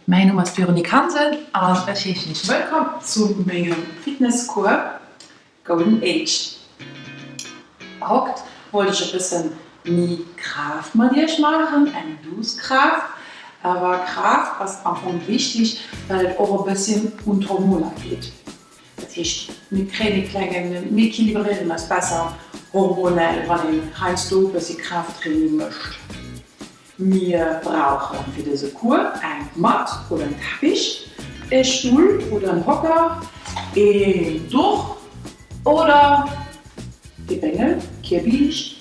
Mein Name ist Veronique Hansen und herzlich willkommen zu meinem Fitnesskurs Golden Age. Heute wollte ich ein bisschen mehr Kraft mit dir machen, eine Loskraft. Aber Kraft ist einfach wichtig, weil es auch ein bisschen um Hormone geht. Das heißt, wir equilibrieren das besser hormonell, wenn du ein bisschen Krafttraining möchtest. Wir brauchen für diese Kur ein Matt oder ein Teppich, einen Stuhl oder einen Hocker, ein Tuch oder die Bengel, Kirbisch.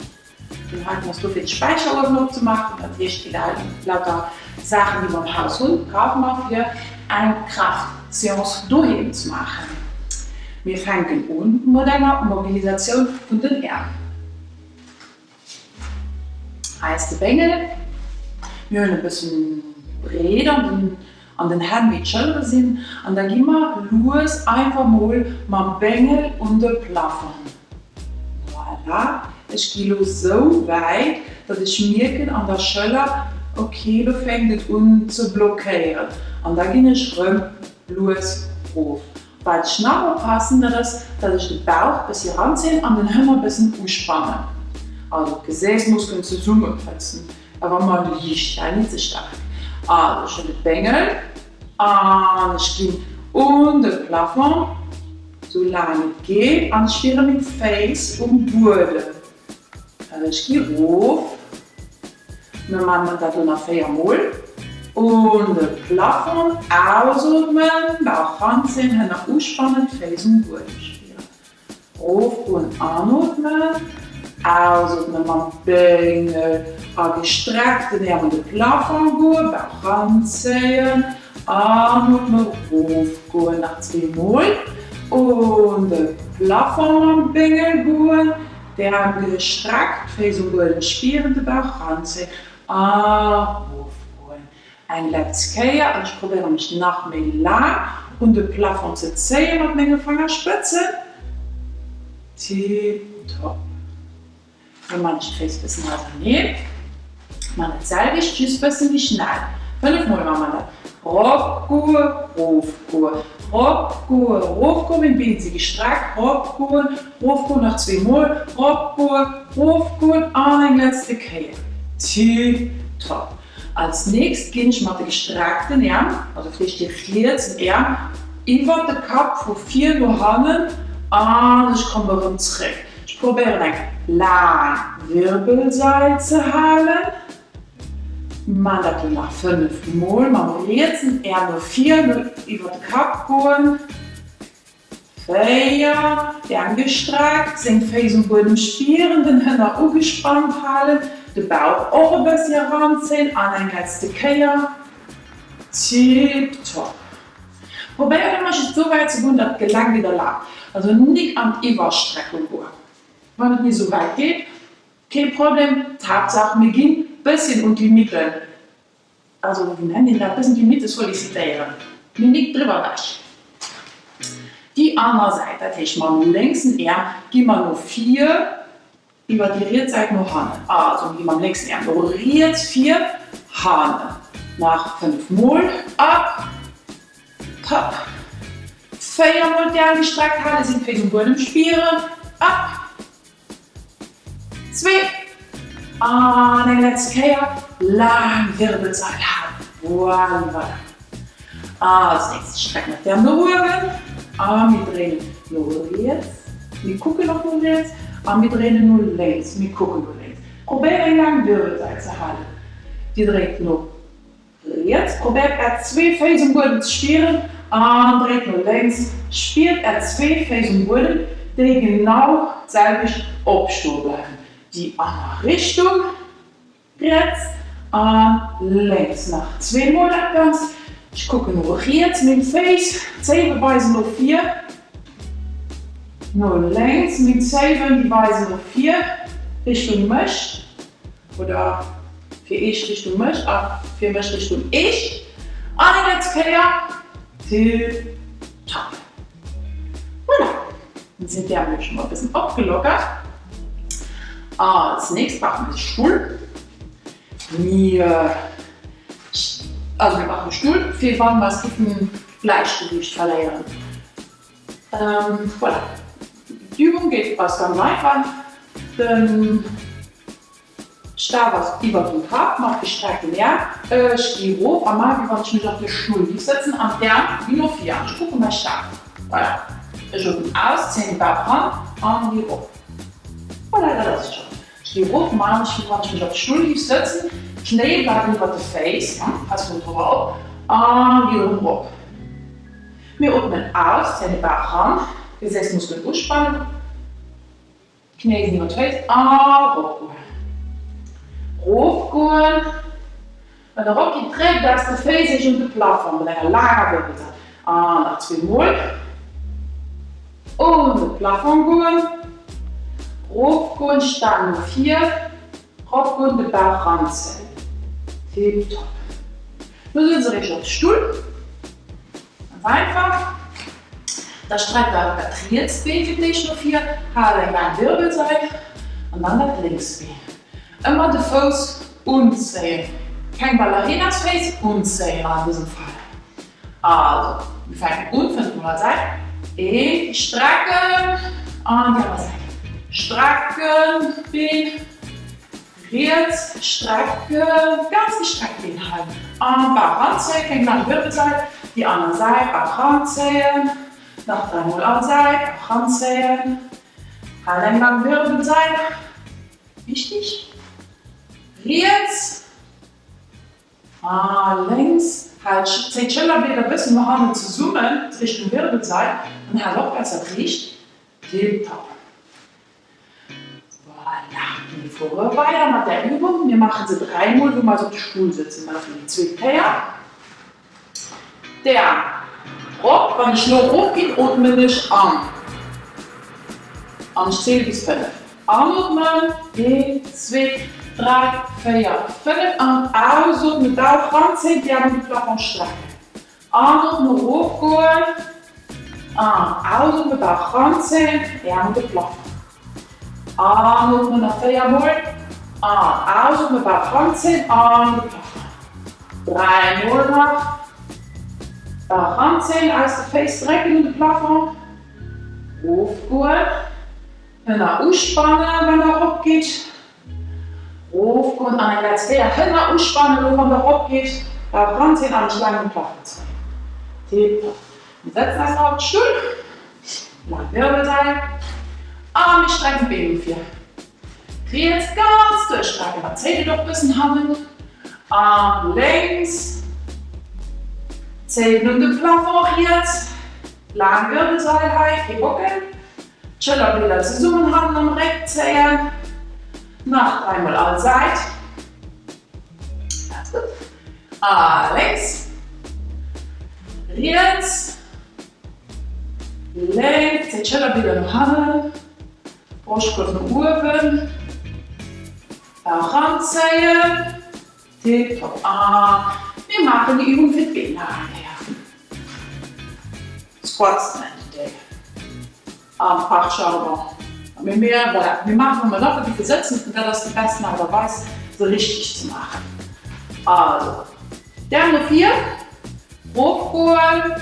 Dann halten wir es für den Speicherordnung zu machen. Das ist lauter Sachen, die wir im Haus haben, brauchen wir für eine Kraftseance daheim zu machen. Wir fangen an mit einer Mobilisation von den Armen. Heißt die Bengel. Wir haben ein bisschen Räder an den Händen wie Schulter sind. Und dann gehen wir los, einfach mal mit dem Bengel und dem Plafond. Voilà. Ich gehe los so weit, dass ich merke an der Schulter, okay, da fängt es an zu blockieren. Und dann gehe ich los rauf. Weil ich nachher passen, dass ich den Bauch ein bisschen ranziehe und den Hümer ein bisschen ausspannen. Also die Gesäßmuskeln zusammenpressen. Aber man liegt ja nicht so stark. Also ich habe den Bengel und ich gehe unter den Plafond, so lange es geht, und ich stehe mit dem Face um den Boden. Also ich gehe rauf, wir machen das noch 4 Mal. Und den Plafond ausatmen, Bauch ranziehen, Hände ausspannen, Face um den Boden stehen. Rauf und anatmen. Ausatmen mit dem Bengel, gestreckt den Arm den Plafond gehen, Bauch ranziehen, anatmen, raufgehen nach 2 Mal und den Plafond am Bengel gehen, der Arm gestreckt, Face um den Boden spüren, den Bauch ranziehen, raufgehen. Ein letztes Mal, und ich probiere mich nach mir lang und den Plafond zu ziehen mit meinen Fingerspitzen. Tipptopp. Wenn man das Face ein bisschen rausnimmt, man das selbe ist ein bisschen wie schnell. 5 Mal machen wir das. Raufgehen, raufgehen, raufgehen, raufgehen, mit dem Bein sie gestreckt, raufgehen, raufgehen nach 2 Mal, raufgehen, raufgehen, und ein letztes Mal. Tipptopp. Als nächstes gehe ich mit den gestreckten Armen, also vielleicht die 14 Arme, über den Kopf von 4 Hängen und ich komme wieder zurück. Ich probiere eine lange Wirbelsäule zu halten. Man das nach 5 Mal. Man jetzt eher nur 4 über den Kopf gehen. 4, die Arme gestreckt, den Face und Boden spüren, den Hände angespannt halten, den Bauch auch ein bisschen ranziehen, und ein letztes Kehr. Tipptopp. Probiere immer so weit zu gehen, dass das Gelenk wieder lag. Also nicht an die Überstreckung gehen. Wenn es nicht so weit geht, kein Problem. Tatsache, wir gehen ein bisschen unter die Mitte. Also, wir nennen das ein bisschen die Mitte sollicitären. Wir nicht drüber weg. Die andere Seite, das heißt, man links Arm, gehen wir nur 4, über die Rechtseite noch Hand. Also, gehen wir links Arm, rotiert 4, Hand. Nach 5 Mal, ab, top. 4 Mal die Arme gestreckt halten, sind Face und Boden spüren, ab. 2. Und ein letztes Kehr, lang Wirbelsäule haben. Voilà. Als nächstes strecken wir den Rücken. Und wir drehen nur rechts. Wir gucken noch nur rechts. Und wir drehen nur links. Wir gucken nur links. Probiert eine lange Wirbelsäule zu halten. Die dreht nur rechts. Probiert 2 Face und Boden zu spüren. Und dreht nur links. Spürt 2 Face und Boden, die genau selbst abstehen bleiben. Die andere Richtung, rechts und links. Nach 2 Mal ganz. Ich gucke nur rechts mit dem Face, 7 weisen auf 4. Nur links mit 7, die weisen auf 4. Richtung Misch. Oder für ich Richtung Misch, für mich Richtung ich. Und jetzt Tipptopp. Voilà. Dann sind die Arme schon mal ein bisschen abgelockert. Als nächstes machen wir den Stuhl. Wir Also wir machen Stuhl, viel Wand, was ein Gleichgewicht verlieren. Voilà. Die Übung geht was ganz einfach. Den Stab was über den Kopf, mache die Strecke leer, ich gehe hoch, einmal kann ich mich auf den Stuhl setzen, am Kern wie noch 4. Ich gucke mal Stab. Voilà. Ich gehe aus, 10 Bar ran, und gehe hoch. Voilà, das ist schon. Ich gehe hoch, mache ich mich auf den Stuhl setzen, Knie bleiben über den Face, also drüber auf, und gehe hoch. Wir atmen aus, 10 Bar ran, Gesäßmuskeln ausspannen, Knie über den Face, und hochgehen. Hochgehen. Wenn der Rocky trägt, dass der Face sich um den Plafond mit einer langen Wirbel. Nach 2 Mal. Und den Plafond gehen. Hochgehen, Stange 4. Hochgehen, den Bauch ranziehen. Tipptopp. Nun sind Sie richtig auf den Stuhl. Ganz einfach. Da streckt er das Trizbein für dich noch 4. Haare in der Wirbelseite. Und dann das Linksbein. Immer den Fuß umziehen. Kein Ballerinas-Face, umziehen in diesem Fall. Also, wir fangen an von der Seite. Strecken. Und die andere Seite. Strecken, Bein. Jetzt strecken. Ganz gestreckt Bein halten. Und Bauch ranziehen. Kein lange Wirbelseite. Die andere Seite. Bauch ranziehen. Noch 3 Mal an Seite. Bauch ranziehen. Eine lange Wirbelseite. Wichtig. Jetzt, links, halt, zieht Schiller wieder ein bisschen nach Hause zusammen, Richtung Wirbelseite, und halt auch besser riecht, tipptopp. Voilà, wir fahren weiter mit der Übung, wir machen sie 3 Mal, wo wir so auf dem Stuhl sitzen, wir öffnen die 2 Finger. Der Rock, wenn ich nur hochgehe, atme ich an. Und ich zähle bis 5. Anatmen, 1, 2, 3, 4, 5 und ausatmen, mit Bauch ranziehen, die haben den Plafond strecken. Anatmen, hochgehen, ausatmen, Bauch ranziehen, die haben den Plafond. Anatmen noch 4 Mal, ausatmen, Bauch ranziehen, und den Plafond. 3 Mal noch, Bauch ranziehen, aus der Face strecken in den Plafond. Hochgehen. Hände ausspannen, wenn der Rock geht. Hochgehen, an den letzten Hände ausspannen, wenn der Rock geht. Bauch ranziehen, an den langen Plafond ziehen. Tipptopp. Wir setzen das auf den Stuhl. Lang Wirbelseite. Arme strecken, Beine 4. Jetzt ganz durchstrecken. Dann zählt ihr doch ein bisschen Hand. Arm links. Zählt nun den Plafond jetzt. Lang Wirbelseite, hocken. Schiller wieder zusammen, Hand am Reck zählen. Nach 3 Mal alle Seite. Ganz gut. Links. Rechts. Links. Zieht Schiller wieder nach Hand. Brustkorb nach oben. Bauch ranziehen. Tipptopp. Wir machen die Übung für die Beine anwerfen. Squats nennt ihr. Fachschauber. Wir machen immer locker die Versetzen, und das ist die beste Art und Weise, so richtig zu machen. Also, der Nummer 4, hochgehen,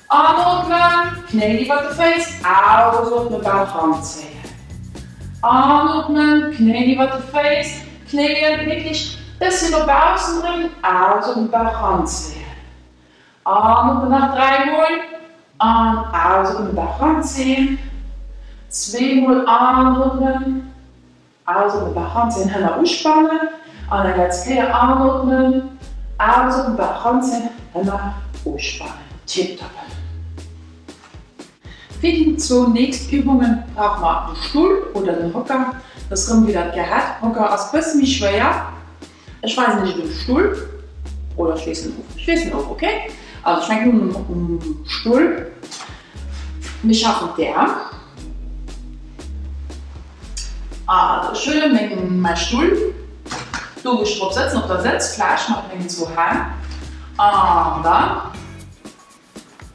anatmen, Knie über den Face, ausatmen, Bauch ranziehen. Anatmen, Knie über den Face, Knie wirklich ein bisschen nach außen bringen, ausatmen, Bauch ranziehen. Anatmen nach 3 Mal, ausatmen, Bauch ranziehen. 2 Mal anatmen, ausatmen, Bauch ranziehen, Hände ausspannen, an der letzten anatmen, ausatmen, Bauch ranziehen, Hände ausspannen. Tipptopp. Für die 2 nächsten Übungen brauchen wir einen Stuhl oder einen Hocker. Das kommt wieder gehabt. Hocker ist ein bisschen schwer. Ich weiß nicht, den Stuhl oder schließe ihn auf. Schließe ihn auf, okay? Also ich fange nun um den Stuhl. Wir schaffen der. Also schön mit meinem Stuhl. Du willst drauf setzen auf der Sitzfleisch, macht mir zu heim. Und dann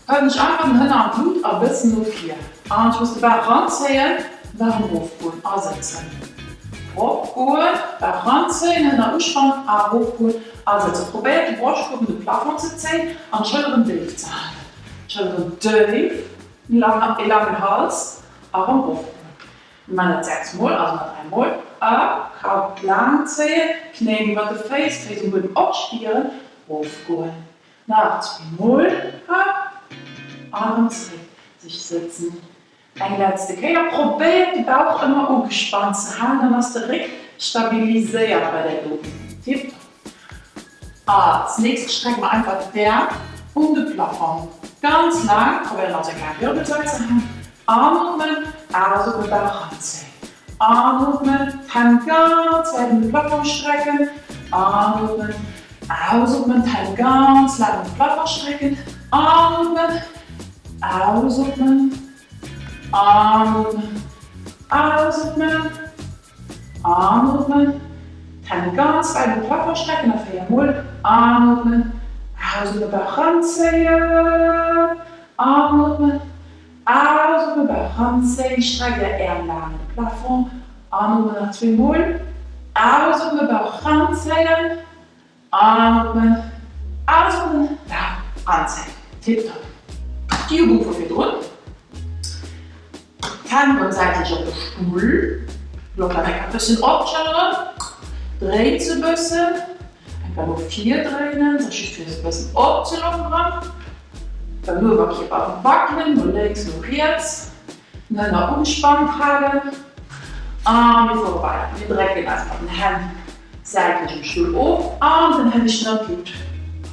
kann ich einfach den Hände am Blut ein bisschen auf hier. Und ich muss den Bauch ranziehen, dann hochgehen, ansetzen. hochgehen, Bauch ranziehen, Hände anspannen, Arme hochgehen. Also probiert die Brustkorb in den Plafond zu ziehen und Schultern tief zu halten. Schultern tief, langen Hals, Arm hochgehen. Wir machen das 6 Mal, also noch 3 Mal. Ab, Kopf lang ziehen, Knie über den Face und Boden abspielen, hochgehen. Nach 2 Mal, ab, Arm zurück, sich sitzen. Ein letzter Kehr, probiert den Bauch immer angespannt zu halten, dann hast du direkt stabilisiert bei der Luft. Tipptopp. Als nächstes strecken wir einfach den Berg um den Plafond. Ganz lang, probieren also eine kleine Wirbelsäule zu haben. Atmen, also den Bauch anziehen. Atmen, Hände ganz weit in den Plafond strecken. Atmen, ausatmen, Hände ganz lang in den Plafond strecken. Atmen, ausatmen. Atmen, ausatmen, atmen, Hände ganz weit in den Plafond strecken, auf 4 Mal, atmen, ausatmen, Bauch ranziehen, atmen, ausatmen, Bauch ranziehen, strecke eher lang in den Plafond, atmen nach 2 Mal, ausatmen, Bauch ranziehen, atmen, ausatmen, Bauch ranziehen. Tipptopp. Die Übung für 4 Runden. Hände seitlich auf den Stuhl, locker ein bisschen abschalten, dreht sie ein bisschen, einfach nur 4 drehen, so schön ein bisschen abzulockern. Dann nur hier auf den Backen, nur links, nur rechts, dann noch umspannt halten. Arme vorbei. Wir drehen erstmal den Händen seitlich im Stuhl auf, Arme, dann Hände schnell gut.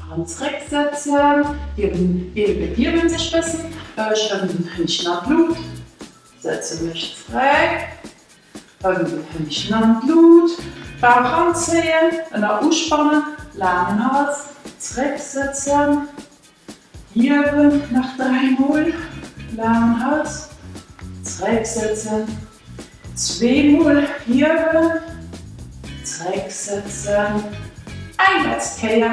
Arm zurücksetzen, Heben sich ein bisschen, schreiben den schnell Blut. Setze mich frei, Hände an Blut, Bauch anziehen, dann ausspannen, langen Hals, zurücksetzen, heben nach 3 Mal, langen Hals, zurücksetzen, 2 Mal, heben, zurücksetzen, ein letztes Kehr,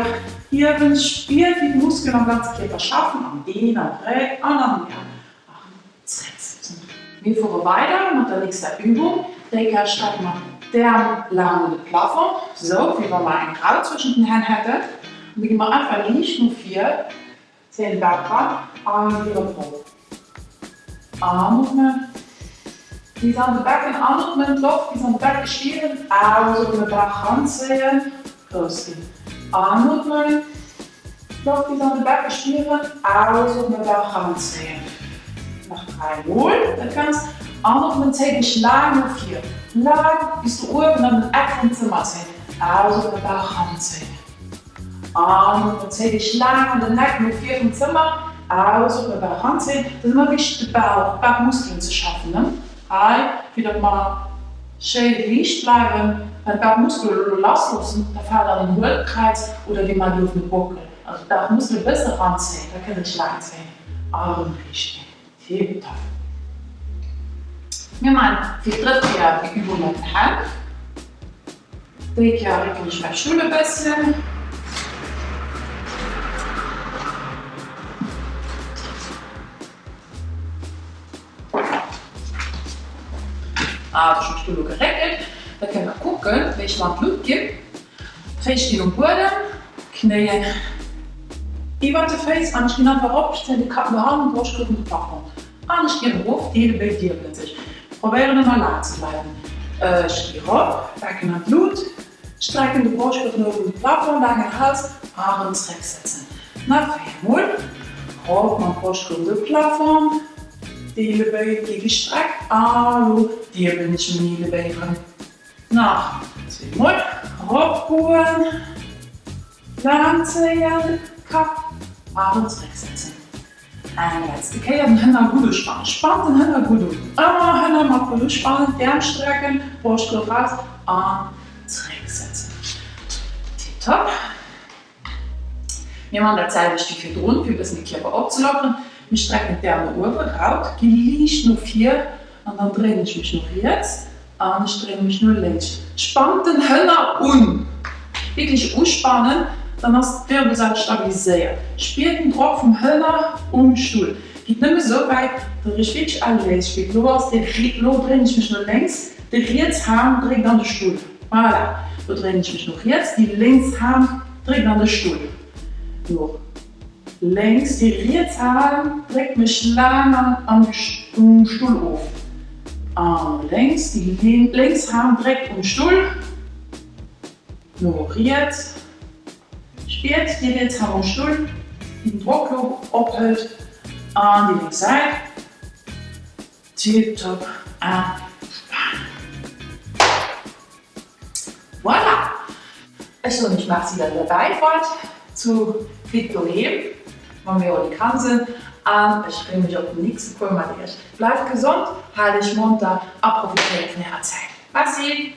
heben, spürt die Muskeln am ganzen Körper schaffen, am Bein, am Brett, an Arm, zurücksetzen. Wir fahren weiter mit der nächsten Übung. Dann strecken wir den langen Plafond, so wie wenn man ein Kraut zwischen den Händen hätte. Und dann gehen wir einfach nicht nur 4, 10 Berg ran, Arme wieder hoch. Atmen. Die sind die Becken atmen, Luft, die sind die Becken spielen, ausatmen, Bauch ranziehen, losgehen. Atmen, Luft, die sind die Becken spielen, ausatmen, Bauch ranziehen. Nach 3 Mal, dann kannst du atmen, täglich lang auf 4. Lang bis du oben an den Eck vom Zimmer ziehen. Also den Bauch ranziehen. Atmen, täglich lang an den Eck mit 4 vom Zimmer. Also den Bauch ranziehen. Das ist immer wichtig, den Bauchmuskeln zu schaffen. Ne? Wieder mal schön liegt bleiben. Wenn den Bauchmuskel loslassen, dann fällt er in den Hohlkreis oder wie man auf den Buckel. Also den Bauchmuskel besser ranziehen, da kann ich lang ziehen. Arm richten. Tipptopp. Wir machen für die dritte die Übung mit den Händen. Die hier regle ich meinen Stuhl ein bisschen. Also schon Stuhl geregelt. Da können wir gucken, wie ich mal Blut gebe. Feststehen am Boden, Knie über den Face, und ich gehe einfach ab, stelle die Kappen an und Brustkorb in den Plafond. Und ich gehe hoch, die bei dir plötzlich. Probieren immer lang zu bleiben. Ich gehe hoch, Becken an Blut, strecken die Brustkorb nur in den Plafond, langen Hals, Arme zurücksetzen. Nach 4 Mal, hoch, mein Brustkorb in den Plafond, die Beine gestreckt, die bin ich in die Beine. Nach 2 Mal, hochgehen, lang ziehen, Kopf, Arme zurücksetzen. Ein letzter Kehr, den Hände gut spannen. Spannt den Hände gut durch. Hände mal gut spannen, Arm strecken, Brustkorb raus, Arm zurücksetzen. Tipptopp. Wir machen dasselbe Stück hier drunter, für ein bisschen die Körper abzulockern. Wir strecken die Arme über, raus, gehe nur 4 und dann drehe ich mich noch rechts und ich drehe mich nur links. Spannt den Hände um. Wirklich ausspannen. Dann hast du die Wirbelsäule stabilisiert. Spielt den Druck vom Hölner um den Stuhl. Geht nicht mehr so weit drehe ich wirklich alles. Los drehe ich mich nur längs, die Rechtshand dreht an den Stuhl. Voilà. Da drehe ich mich noch jetzt, die Linkshand dreht an den Stuhl. Noch. Längs, die Rechtshand dreht mich lang an den Stuhl auf. Längs, die Linkshand dreht den Stuhl. Noch jetzt. Spät, die Rechtshand am Stuhl. Den Druck abhält. An die linke Seite. Tipptopp. Voilà! Ich mache Sie dann dabei fort zu Fit-Bohem, wenn wir die kann sind. Ich freue mich auf den nächsten Kurs. Bleibt gesund, halte dich munter, profitiert von der Zeit. Merci!